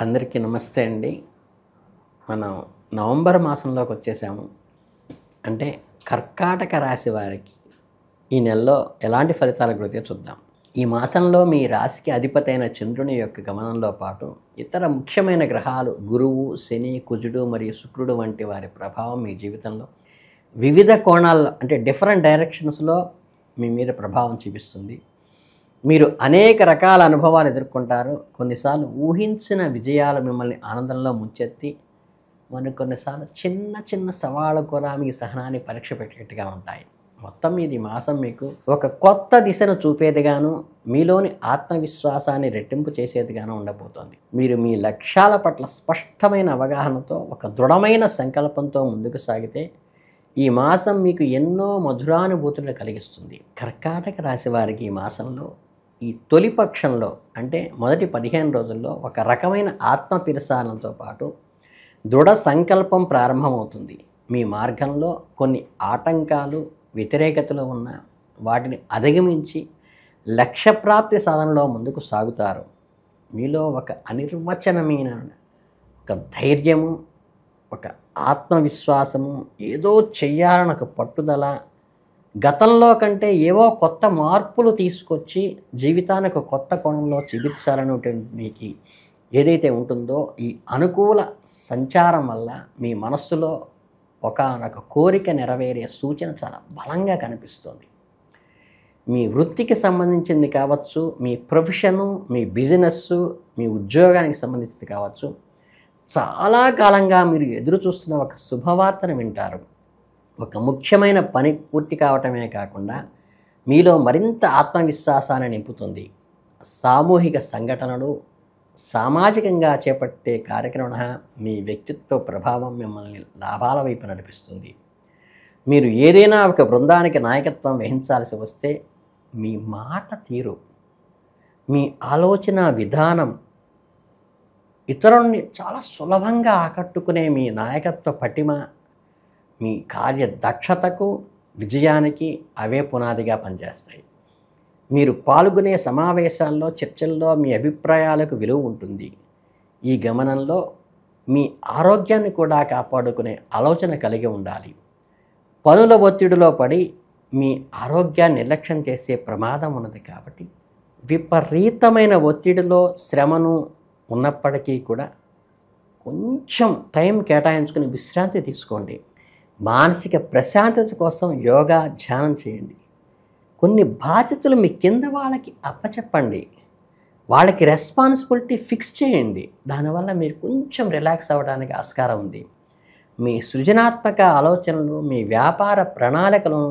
అందరికీ నమస్తే అండి. మనం నవంబర్ మాసంలోకి వచ్చేసాము. అంటే కర్కాటక రాశి వారికి ఈ నెలలో ఎలాంటి ఫలితాలు కలుగుతాయో చూద్దాం. ఈ మాసంలో మీ రాశికి అధిపతి అయిన చంద్రుని యొక్క గమనంలో పాటు ఇతర ముఖ్యమైన గ్రహాలు గురువు, శని, కుజుడు మరియు శుక్రుడు వంటి వారి ప్రభావం మీ జీవితంలో వివిధ కోణాల్లో అంటే డిఫరెంట్ డైరెక్షన్స్లో మీ మీద ప్రభావం చూపిస్తుంది. మీరు అనేక రకాల అనుభవాలు ఎదుర్కొంటారు. కొన్నిసార్లు ఊహించిన విజయాలు మిమ్మల్ని ఆనందంలో ముంచెత్తి కొన్నిసార్లు చిన్న చిన్న సవాళ్ళు కూడా మీ సహనాన్ని పరీక్ష పెట్టేట్టుగా ఉంటాయి. మొత్తం మీద ఈ మాసం మీకు ఒక కొత్త దిశను చూపేదిగాను, మీలోని ఆత్మవిశ్వాసాన్ని రెట్టింపు చేసేదిగాను ఉండబోతోంది. మీరు మీ లక్ష్యాల పట్ల స్పష్టమైన అవగాహనతో ఒక దృఢమైన సంకల్పంతో ముందుకు సాగితే ఈ మాసం మీకు ఎన్నో మధురానుభూతులను కలిగిస్తుంది. కర్కాటక రాశి వారికి ఈ మాసంలో ఈ తొలి పక్షంలో అంటే మొదటి 15 రోజుల్లో ఒక రకమైన ఆత్మ పిరసాలంతో పాటు దృఢ సంకల్పం ప్రారంభమవుతుంది. మీ మార్గంలో కొన్ని ఆటంకాలు, వ్యతిరేకతలు ఉన్న వాటిని అధిగమించి లక్ష్యప్రాప్తి సాధనలో ముందుకు సాగుతారు. మీలో ఒక అనిర్వచనమైన ఒక ధైర్యము, ఒక ఆత్మవిశ్వాసము, ఏదో చెయ్యాలని ఒక పట్టుదల, గతంలో కంటే ఏవో కొత్త మార్పులు తీసుకొచ్చి జీవితానికి ఒక కొత్త కోణంలో చూపించాలనేటువంటి మీకు ఏదైతే ఉంటుందో ఈ అనుకూల సంచారం వల్ల మీ మనస్సులో ఒకానొక కోరిక నెరవేరే సూచన చాలా బలంగా కనిపిస్తుంది. మీ వృత్తికి సంబంధించింది కావచ్చు, మీ ప్రొఫెషను, మీ బిజినెస్సు, మీ ఉద్యోగానికి సంబంధించింది కావచ్చు, చాలా కాలంగా మీరు ఎదురు చూస్తున్న ఒక శుభవార్తను వింటారు. ఒక ముఖ్యమైన పని పూర్తి కావటమే కాకుండా మీలో మరింత ఆత్మవిశ్వాసాన్ని నింపుతుంది. సామూహిక సంఘటనలు, సామాజికంగా చేపట్టే కార్యక్రమం మీ వ్యక్తిత్వ ప్రభావం మిమ్మల్ని లాభాల వైపు నడిపిస్తుంది. మీరు ఏదైనా ఒక బృందానికి నాయకత్వం వహించాల్సి వస్తే మీ మాట తీరు, మీ ఆలోచన విధానం ఇతరుల్ని చాలా సులభంగా ఆకట్టుకునే మీ నాయకత్వ పటిమ మీ కార్య దక్షతకు, విజయానికి అవే పునాదిగా పనిచేస్తాయి. మీరు పాల్గొనే సమావేశాల్లో, చర్చల్లో మీ అభిప్రాయాలకు విలువ ఉంటుంది. ఈ గమనంలో మీ ఆరోగ్యాన్ని కూడా కాపాడుకునే ఆలోచన కలిగి ఉండాలి. పనుల ఒత్తిడిలో పడి మీ ఆరోగ్యాన్ని నిర్లక్ష్యం చేసే ప్రమాదం ఉన్నది కాబట్టి విపరీతమైన ఒత్తిడిలో శ్రమను ఉన్నప్పటికీ కూడా కొంచెం టైం కేటాయించుకుని విశ్రాంతి తీసుకోండి. మానసిక ప్రశాంతత కోసం యోగా, ధ్యానం చేయండి. కొన్ని బాధ్యతలు మీ కింద వాళ్ళకి అప్పచెప్పండి. వాళ్ళకి రెస్పాన్సిబిలిటీ ఫిక్స్ చేయండి. దానివల్ల మీరు కొంచెం రిలాక్స్ అవ్వడానికి ఆస్కారం ఉంది. మీ సృజనాత్మక ఆలోచనలు, మీ వ్యాపార ప్రణాళికలను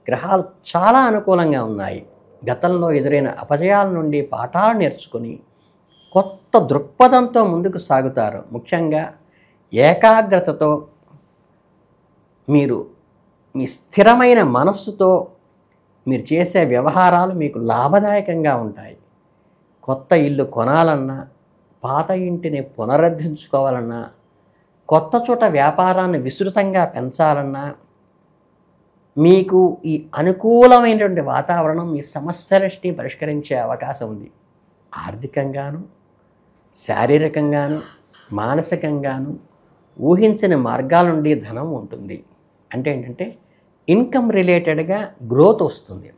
గ్రహాలు చాలా అనుకూలంగా ఉన్నాయి. గతంలో ఎదురైన అపజయాల నుండి పాఠాలు నేర్చుకుని కొత్త దృక్పథంతో ముందుకు సాగుతారు. ముఖ్యంగా ఏకాగ్రతతో మీరు మీ స్థిరమైన మనస్సుతో మీరు చేసే వ్యవహారాలు మీకు లాభదాయకంగా ఉంటాయి. కొత్త ఇల్లు కొనాలన్నా, పాత ఇంటిని పునరుద్ధరించుకోవాలన్నా, కొత్త చోట వ్యాపారాన్ని విస్తృతంగా పెంచాలన్నా మీకు ఈ అనుకూలమైనటువంటి వాతావరణం మీ సమస్యలన్నీ పరిష్కరించే అవకాశం ఉంది. ఆర్థికంగాను, శారీరకంగాను, మానసికంగాను ఊహించని మార్గాల నుండి ధనం ఉంటుంది. అంటే ఏంటంటే ఇన్కమ్ రిలేటెడ్గా గ్రోత్ వస్తుంది.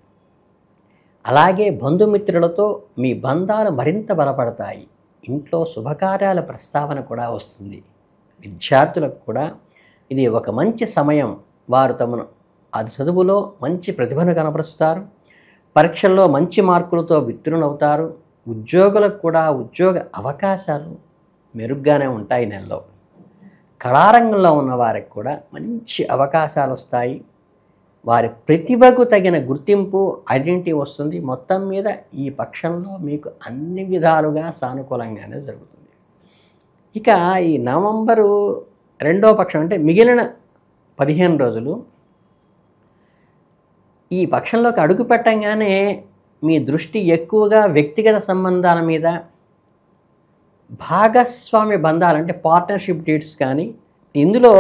అలాగే బంధుమిత్రులతో మీ బంధాలు మరింత బలపడతాయి. ఇంట్లో శుభకార్యాల ప్రస్తావన కూడా వస్తుంది. విద్యార్థులకు కూడా ఇది ఒక మంచి సమయం. వారు తమను అది చదువులో మంచి ప్రతిభను కనపరుస్తారు. పరీక్షల్లో మంచి మార్కులతో ఉత్తీర్ణులవుతారు. ఉద్యోగులకు కూడా ఉద్యోగ అవకాశాలు మెరుగ్గానే ఉంటాయి నెలలో. కళారంగంలో ఉన్న వారికి కూడా మంచి అవకాశాలు వస్తాయి. వారి ప్రతిభకు తగిన గుర్తింపు, ఐడెంటిటీ వస్తుంది. మొత్తం మీద ఈ పక్షంలో మీకు అన్ని విధాలుగా సానుకూలంగానే జరుగుతుంది. ఇక ఈ నవంబరు 2వ పక్షం అంటే మిగిలిన 15 రోజులు ఈ పక్షంలోకి అడుగు పెట్టంగానే మీ దృష్టి ఎక్కువగా వ్యక్తిగత సంబంధాల మీద, భాగస్వామ్య బంధాలు అంటే పార్ట్నర్షిప్ డేట్స్ కానీ, ఇందులో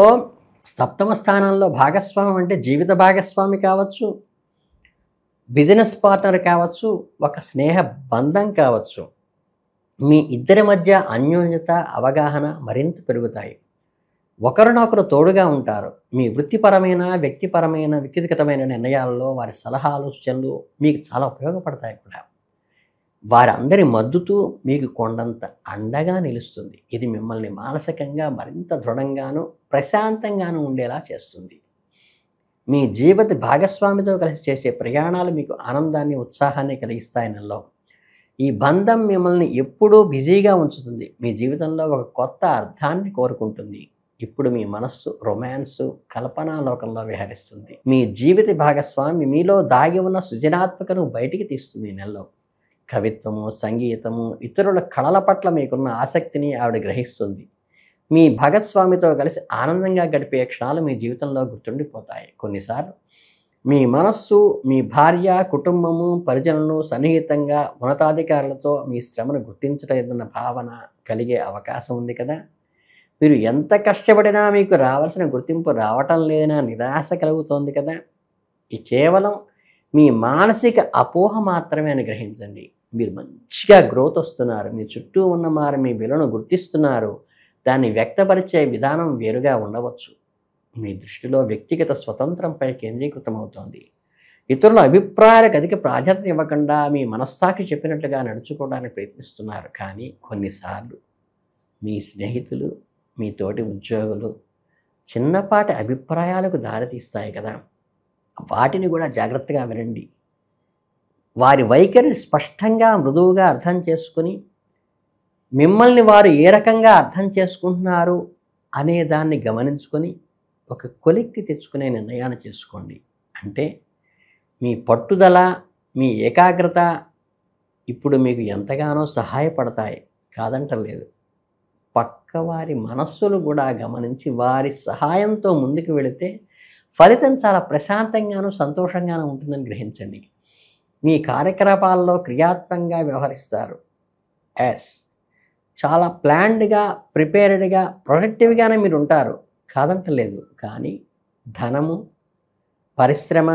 సప్తమ స్థానంలో భాగస్వామ్యం అంటే జీవిత భాగస్వామి కావచ్చు, బిజినెస్ పార్ట్నర్ కావచ్చు, ఒక స్నేహ బంధం కావచ్చు. మీ ఇద్దరి మధ్య అన్యోన్యత, అవగాహన మరింత పెరుగుతాయి. ఒకరినొకరు తోడుగా ఉంటారు. మీ వృత్తిపరమైన, వ్యక్తిగతమైన నిర్ణయాలలో వారి సలహాలు, సూచనలు మీకు చాలా ఉపయోగపడతాయి కూడా. వారందరి మద్దతు మీకు కొండంత అండగా నిలుస్తుంది. ఇది మిమ్మల్ని మానసికంగా మరింత దృఢంగాను, ప్రశాంతంగాను ఉండేలా చేస్తుంది. మీ జీవిత భాగస్వామితో కలిసి చేసే ప్రయాణాలు మీకు ఆనందాన్ని, ఉత్సాహాన్ని కలిగిస్తాయి నెలలో. ఈ బంధం మిమ్మల్ని ఎప్పుడూ బిజీగా ఉంచుతుంది. మీ జీవితంలో ఒక కొత్త అర్థాన్ని కోరుకుంటుంది. ఇప్పుడు మీ మనస్సు రొమాన్సు, కల్పనా లోకంలో విహరిస్తుంది. మీ జీవిత భాగస్వామి మీలో దాగి ఉన్న సృజనాత్మకను బయటికి తీస్తుంది ఈ నెలలో. కవిత్వము, సంగీతము, ఇతరుల కళల పట్ల మీకున్న ఆసక్తిని ఆవిడ గ్రహిస్తుంది. మీ భాగస్వామితో కలిసి ఆనందంగా గడిపే క్షణాలు మీ జీవితంలో గుర్తుండిపోతాయి. కొన్నిసార్లు మీ మనస్సు, మీ భార్య, కుటుంబము, పరిజనులు, సన్నిహితంగా ఉన్నతాధికారులతో మీ శ్రమను గుర్తించలేదన్న భావన కలిగే అవకాశం ఉంది కదా. మీరు ఎంత కష్టపడినా మీకు రావాల్సిన గుర్తింపు రావటం లేదన్న నిరాశ కలుగుతోంది కదా. ఇది కేవలం మీ మానసిక అపోహ మాత్రమే అని గ్రహించండి. మీరు మంచిగా గ్రోత్ వస్తున్నారు. మీ చుట్టూ ఉన్న వారు మీ విలువను గుర్తిస్తున్నారు. దాన్ని వ్యక్తపరిచే విధానం వేరుగా ఉండవచ్చు. మీ దృష్టిలో వ్యక్తిగత స్వతంత్రంపై కేంద్రీకృతమవుతోంది. ఇతరుల అభిప్రాయాలకు అధిక ప్రాధాన్యత ఇవ్వకుండా మీ మనస్సాక్షి చెప్పినట్లుగా నడుచుకోవడానికి ప్రయత్నిస్తున్నారు. కానీ కొన్నిసార్లు మీ స్నేహితులు, మీ తోటి ఉద్యోగులు చిన్నపాటి అభిప్రాయాలకు దారితీస్తాయి కదా. వాటిని కూడా జాగ్రత్తగా వినండి. వారి వైఖరిని స్పష్టంగా, మృదువుగా అర్థం చేసుకుని మిమ్మల్ని వారు ఏ రకంగా అర్థం చేసుకుంటున్నారు అనే దాన్ని గమనించుకొని ఒక కొలిక్కి తెచ్చుకునే నిర్ణయాన్ని చేసుకోండి. అంటే మీ పట్టుదల, మీ ఏకాగ్రత ఇప్పుడు మీకు ఎంతగానో సహాయపడతాయి, కాదంటలేదు. పక్కవారి మనస్సులు కూడా గమనించి వారి సహాయంతో ముందుకు వెళితే ఫలితం చాలా ప్రశాంతంగాను, సంతోషంగాను ఉంటుందని గ్రహించండి. మీ కార్యకలాపాల్లో క్రియాత్మకంగా వ్యవహరిస్తారు. చాలా ప్లాన్డ్గా, ప్రిపేర్డ్గా, ప్రొడక్టివ్గానే మీరు ఉంటారు, కాదంటలేదు. కానీ ధనము, పరిశ్రమ,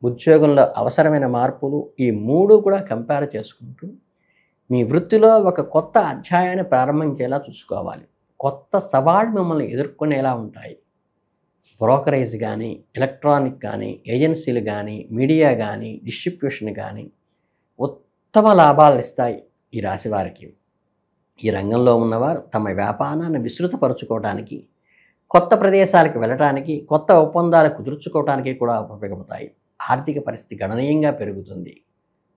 ఉద్యోగంలో అవసరమైన మార్పులు, ఈ మూడు కూడా కంపేర్ చేసుకుంటూ మీ వృత్తిలో ఒక కొత్త అధ్యాయాన్ని ప్రారంభించేలా చూసుకోవాలి. కొత్త సవాళ్ళు మిమ్మల్ని ఎదుర్కొనేలా ఉంటాయి. బ్రోకరేజ్ కానీ, ఎలక్ట్రానిక్ కానీ, ఏజెన్సీలు కానీ, మీడియా కానీ, డిస్ట్రిబ్యూషన్ కానీ ఉత్తమ లాభాలు ఇస్తాయి ఈ రాశి వారికి. ఈ రంగంలో ఉన్నవారు తమ వ్యాపారాన్ని విస్తృతపరచుకోవడానికి, కొత్త ప్రదేశాలకు వెళ్ళటానికి, కొత్త ఒప్పందాలు కుదుర్చుకోవడానికి కూడా ఉపయోగపడతాయి. ఆర్థిక పరిస్థితి గణనీయంగా పెరుగుతుంది.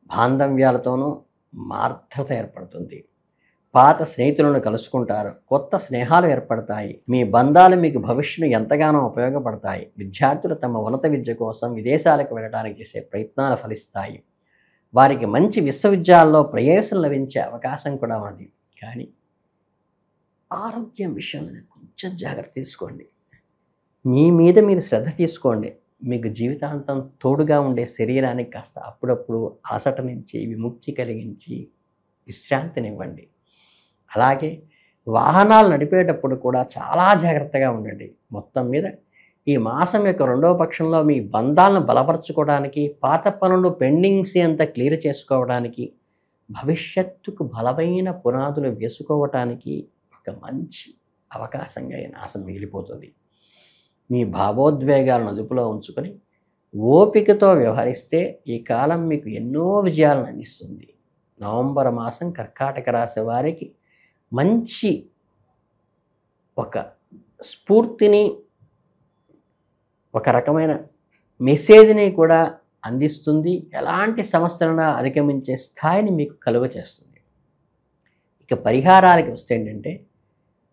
బాంధవ్యాలతోనూ మార్ధత ఏర్పడుతుంది. పాత స్నేహితులను కలుసుకుంటారు. కొత్త స్నేహాలు ఏర్పడతాయి. మీ బంధాలు మీకు భవిష్యత్తును ఎంతగానో ఉపయోగపడతాయి. విద్యార్థులు తమ ఉన్నత విద్య కోసం విదేశాలకు వెళ్ళడానికి చేసే ప్రయత్నాలు ఫలిస్తాయి. వారికి మంచి విశ్వవిద్యాలయాల్లో ప్రవేశం లభించే అవకాశం కూడా ఉన్నది. కానీ ఆరోగ్యం విషయంలో కొంచెం జాగ్రత్త తీసుకోండి. మీ మీద మీరు శ్రద్ధ తీసుకోండి. మీకు జీవితాంతం తోడుగా ఉండే శరీరానికి కాస్త అప్పుడప్పుడు అలసట నుంచి విముక్తి కలిగించి విశ్రాంతినివ్వండి. అలాగే వాహనాలు నడిపేటప్పుడు కూడా చాలా జాగ్రత్తగా ఉండండి. మొత్తం మీద ఈ మాసం యొక్క రెండవ పక్షంలో మీ బంధాలను బలపరచుకోవడానికి, పాత పనులు పెండింగ్స్ అంతా క్లియర్ చేసుకోవడానికి, భవిష్యత్తుకు బలమైన పునాదులు వేసుకోవటానికి ఒక మంచి అవకాశంగా ఈ మాసం మిగిలిపోతుంది. మీ భావోద్వేగాలను అదుపులో ఉంచుకొని ఓపికతో వ్యవహరిస్తే ఈ కాలం మీకు ఎన్నో విజయాలను అందిస్తుంది. నవంబర్ మాసం కర్కాటక రాశి వారికి మంచి ఒక స్ఫూర్తిని, ఒక రకమైన మెసేజ్ని కూడా అందిస్తుంది. ఎలాంటి సమస్యలను అధిగమించే స్థాయిని మీకు కలుగచేస్తుంది. ఇక పరిహారాలకి వస్తే ఏంటంటే,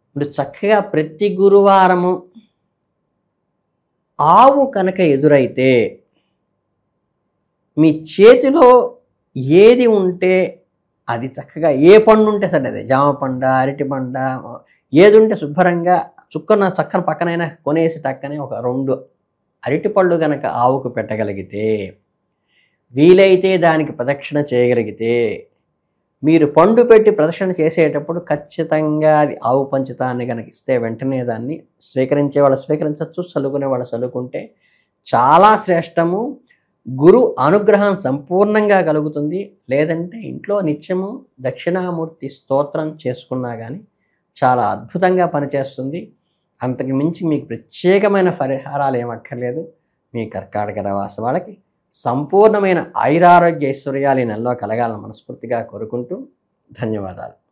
ఇప్పుడు చక్కగా ప్రతి గురువారము ఆవు కనుక ఎదురైతే మీ చేతిలో ఏది ఉంటే అది చక్కగా, ఏ పండు ఉంటే సరే, అదే జామ పండ, అరటి పండ, ఏది ఉంటే శుభ్రంగా చక్కన పక్కనైనా కొనేసి టక్కనే ఒక 2 అరటిపళ్ళు కనుక ఆవుకు పెట్టగలిగితే, వీలైతే దానికి ప్రదక్షిణ చేయగలిగితే, మీరు పండు పెట్టి ప్రదక్షిణ చేసేటప్పుడు ఖచ్చితంగా అది ఆవు పంచితాన్ని కనుక ఇస్తే వెంటనే దాన్ని స్వీకరించే వాళ్ళు స్వీకరించవచ్చు, చల్లుకునే వాళ్ళు చల్లుకుంటే చాలా శ్రేష్టము. గురు అనుగ్రహం సంపూర్ణంగా కలుగుతుంది. లేదంటే ఇంట్లో నిత్యము దక్షిణామూర్తి స్తోత్రం చేసుకున్నా కానీ చాలా అద్భుతంగా పనిచేస్తుంది. అంతకు మించి మీకు ప్రత్యేకమైన పరిహారాలు ఏమక్కర్లేదు. మీ కర్కాటక రాశి వాళ్ళకి సంపూర్ణమైన ఐరారోగ్య ఐశ్వర్యాలు ఈ నెలలో కలగాలని మనస్ఫూర్తిగా కోరుకుంటూ ధన్యవాదాలు.